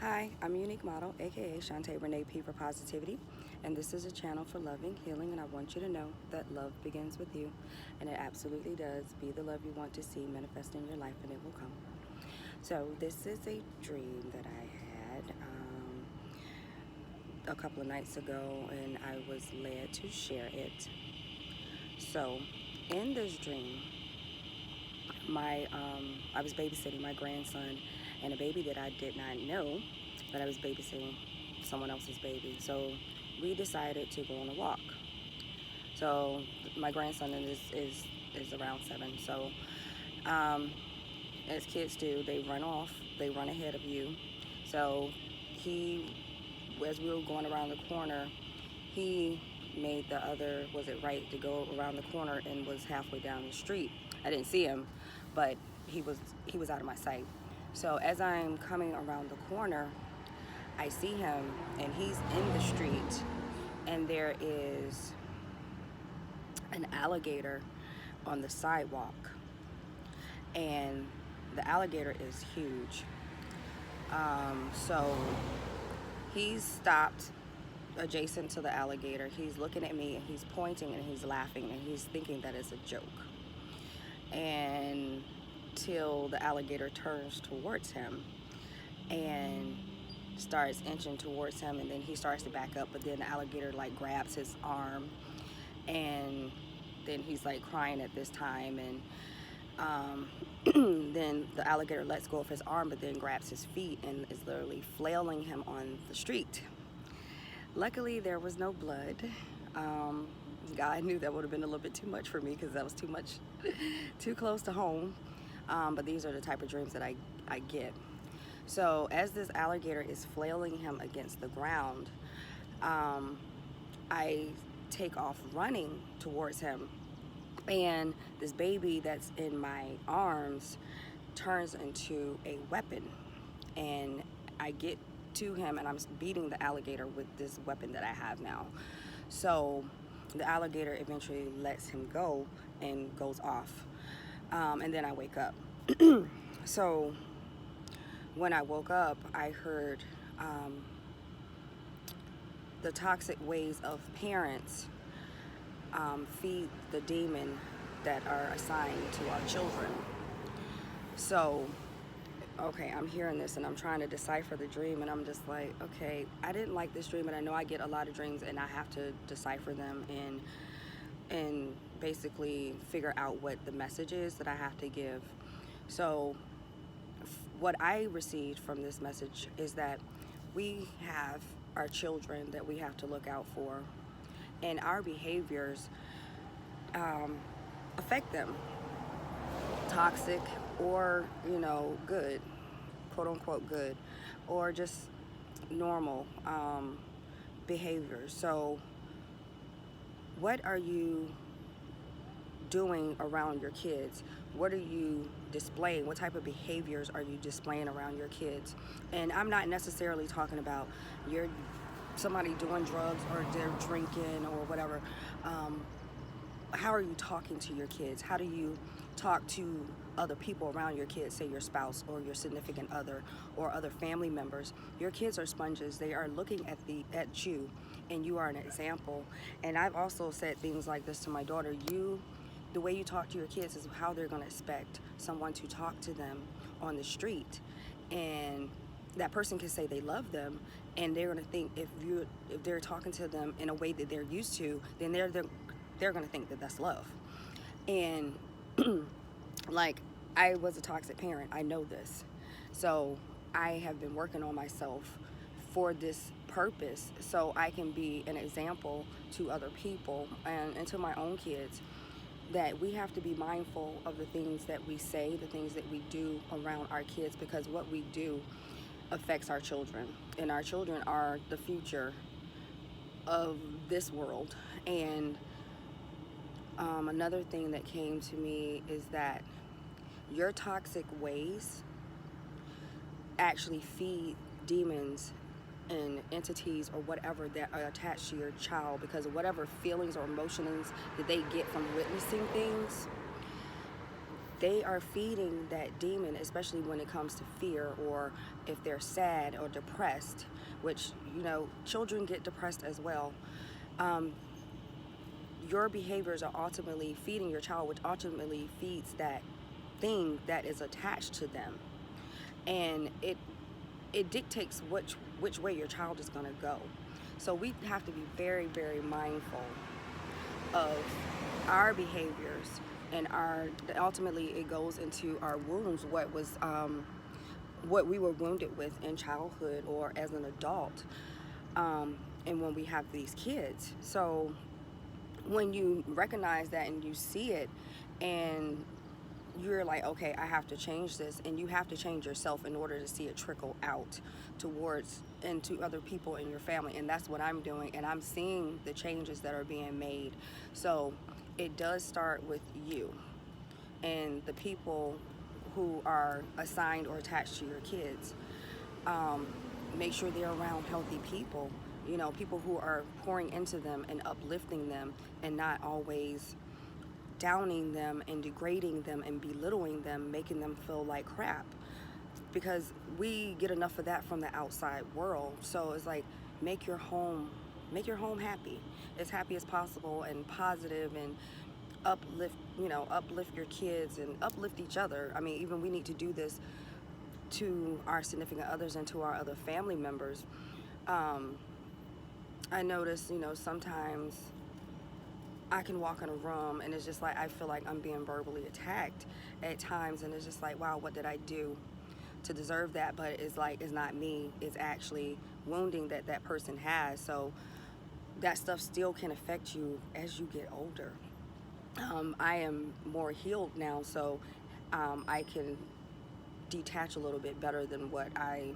Hi, I'm Unique Model, aka Shantae Renee P for Positivity, and this is a channel for loving, healing, and I want you to know that love begins with you, and it absolutely does. Be the love you want to see manifest in your life, and it will come. So this is a dream that I had a couple of nights ago, and I was led to share it. So, in this dream, I was babysitting my grandson and a baby that I did not know that I was babysitting someone else's baby. So we decided to go on a walk. So my grandson is around 7. So um, as kids do, they run off, they run ahead of you. So he, as we were going around the corner, he made the other, was it right to go around the corner and was halfway down the street. I didn't see him, but he was out of my sight. So as I'm coming around the corner, I see him and he's in the street, and there is an alligator on the sidewalk, and the alligator is huge. So he's stopped adjacent to the alligator. He's looking at me and he's pointing and he's laughing and he's thinking that it's a joke. And till the alligator turns towards him and starts inching towards him, and then he starts to back up, but then the alligator like grabs his arm, and then he's like crying at this time, and then the alligator lets go of his arm but then grabs his feet and is literally flailing him on the street. Luckily there was no blood. God knew that would have been a little bit too much for me because that was too much, too close to home. But these are the type of dreams that I get. So as this alligator is flailing him against the ground, I take off running towards him, and this baby that's in my arms turns into a weapon, and I get to him and I'm beating the alligator with this weapon that I have now. So the alligator eventually lets him go and goes off, and then I wake up. So when I woke up, I heard the toxic ways of parents feed the demon that are assigned to our children. So, okay, I'm hearing this and I'm trying to decipher the dream, and I'm just like, okay, I didn't like this dream, and I know I get a lot of dreams and I have to decipher them and basically figure out what the message is that I have to give. So what I received from this message is that we have our children that we have to look out for, and our behaviors affect them, toxic or good, quote unquote good, or just normal behaviors. So what are you doing around your kids? What are you displaying? What type of behaviors are you displaying around your kids? And I'm not necessarily talking about somebody doing drugs or they're drinking or whatever. How are you talking to your kids? How do you talk to other people around your kids, say your spouse or your significant other or other family members? Your kids are sponges. They are looking at you, and you are an example. And I've also said things like this to my daughter. The way you talk to your kids is how they're going to expect someone to talk to them on the street. And that person can say they love them, and they're going to think if they're talking to them in a way that they're used to, then they're going to think that that's love. And like, I was a toxic parent. I know this. So I have been working on myself for this purpose, so I can be an example to other people and to my own kids, that we have to be mindful of the things that we say, the things that we do around our kids, because what we do affects our children, and our children are the future of this world. And another thing that came to me is that your toxic ways actually feed demons and entities or whatever that are attached to your child, because of whatever feelings or emotions that they get from witnessing things. they are feeding that demon, especially when it comes to fear, or if they're sad or depressed, which, you know, children get depressed as well. Um, your behaviors are ultimately feeding your child, which ultimately feeds that thing that is attached to them. And it dictates which way your child is going to go. So we have to be very, very mindful of our behaviors, and our ultimately it goes into our wounds, what we were wounded with in childhood or as an adult, and when we have these kids. So when you recognize that and you see it, and you're like, okay, I have to change this, and you have to change yourself in order to see it trickle out towards and to other people in your family. And that's what I'm doing, and I'm seeing the changes that are being made. So it does start with you and the people who are assigned or attached to your kids. Make sure they're around healthy people, you know, people who are pouring into them and uplifting them, and not always downing them and degrading them and belittling them, making them feel like crap. Because we get enough of that from the outside world. So it's like, make your home happy, as happy as possible, and positive, and uplift your kids and uplift each other. I mean, even we need to do this to our significant others and to our other family members. I notice, you know, sometimes I can walk in a room and it's just like, I feel like I'm being verbally attacked at times, and it's just like, wow, what did I do to deserve that? But it's like, it's not me, it's actually wounding that that person has. So that stuff still can affect you as you get older. I am more healed now, so I can detach a little bit better than what I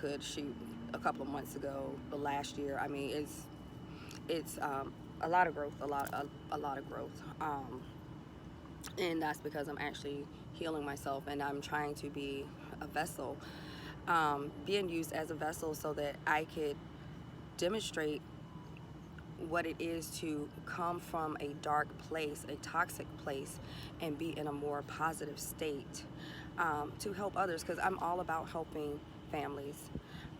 could shoot a couple of months ago, but last year. I mean, it's a lot of growth, a lot of growth, and that's because I'm actually healing myself, and I'm trying to be a vessel, being used as a vessel, so that I could demonstrate what it is to come from a dark place, a toxic place, and be in a more positive state, to help others, because I'm all about helping families,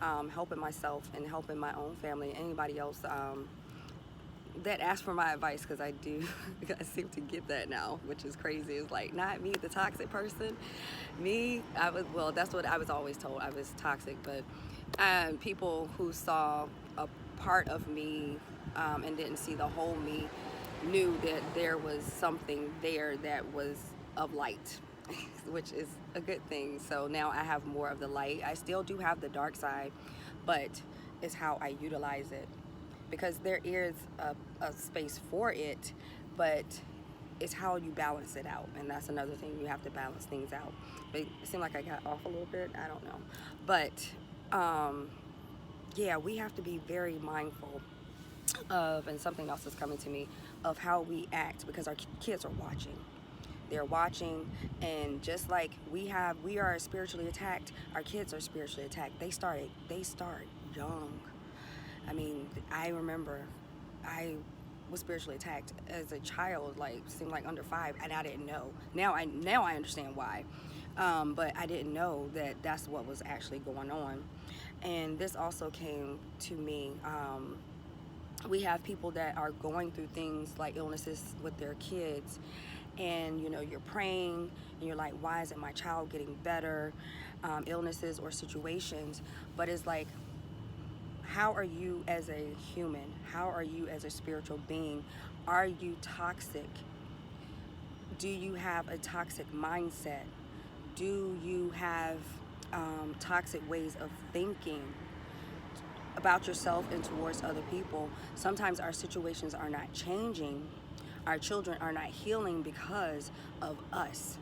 helping myself and helping my own family, anybody else that asks for my advice, because I do. I seem to get that now, which is crazy. It's like, not me, the toxic person. Me, well, that's what I was always told, I was toxic, but people who saw a part of me, and didn't see the whole me, knew that there was something there that was of light, which is a good thing. So now I have more of the light. I still do have the dark side, but it's how I utilize it, because there is a space for it, but it's how you balance it out. And that's another thing, you have to balance things out. But it seemed like I got off a little bit, I don't know. But yeah, we have to be very mindful of, and something else is coming to me, of how we act, because our kids are watching. They're watching, and just like we are spiritually attacked, our kids are spiritually attacked. They start young. I mean, I remember I was spiritually attacked as a child, like seemed like under 5, and I didn't know. Now I understand why, but I didn't know that that's what was actually going on. And this also came to me. We have people that are going through things like illnesses with their kids, and you know, you're praying and you're like, why isn't my child getting better? Illnesses or situations, but it's like, how are you as a human? How are you as a spiritual being? Are you toxic? Do you have a toxic mindset? Do you have toxic ways of thinking about yourself and towards other people? Sometimes our situations are not changing. Our children are not healing because of us.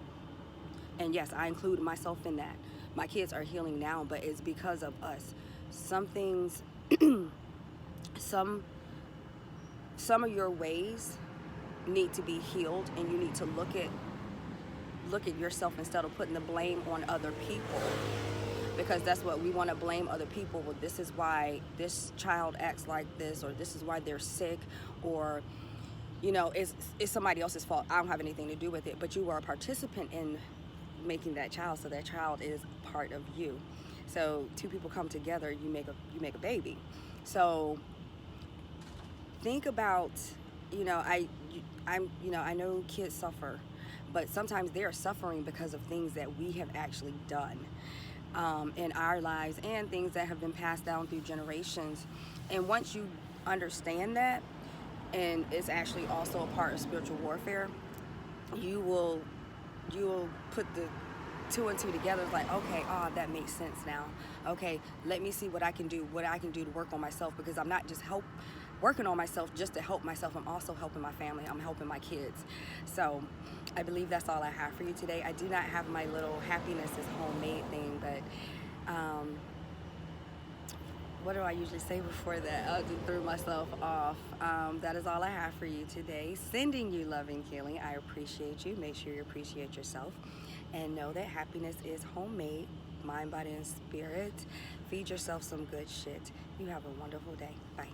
And yes, I include myself in that. My kids are healing now, but it's because of us. Some things, some of your ways need to be healed, and you need to look at yourself instead of putting the blame on other people, because that's what we want to blame other people. Well, this is why this child acts like this, or this is why they're sick, or you know, it's somebody else's fault. I don't have anything to do with it, but you were a participant in making that child, so that child is part of you. So two people come together, you make a baby. So think about, you know, I know kids suffer, but sometimes they are suffering because of things that we have actually done in our lives and things that have been passed down through generations. And once you understand that, and it's actually also a part of spiritual warfare, you will put the two and two together. It's like, okay, that makes sense now. Okay, let me see what I can do to work on myself, because I'm not just working on myself just to help myself. I'm also helping my family. I'm helping my kids. So I believe that's all I have for you today. I do not have my little happiness is homemade thing, but what do I usually say before that? I just threw myself off. That is all I have for you today. Sending you love and healing. I appreciate you. Make sure you appreciate yourself. And know that happiness is homemade, mind, body, and spirit. Feed yourself some good shit. You have a wonderful day. Bye.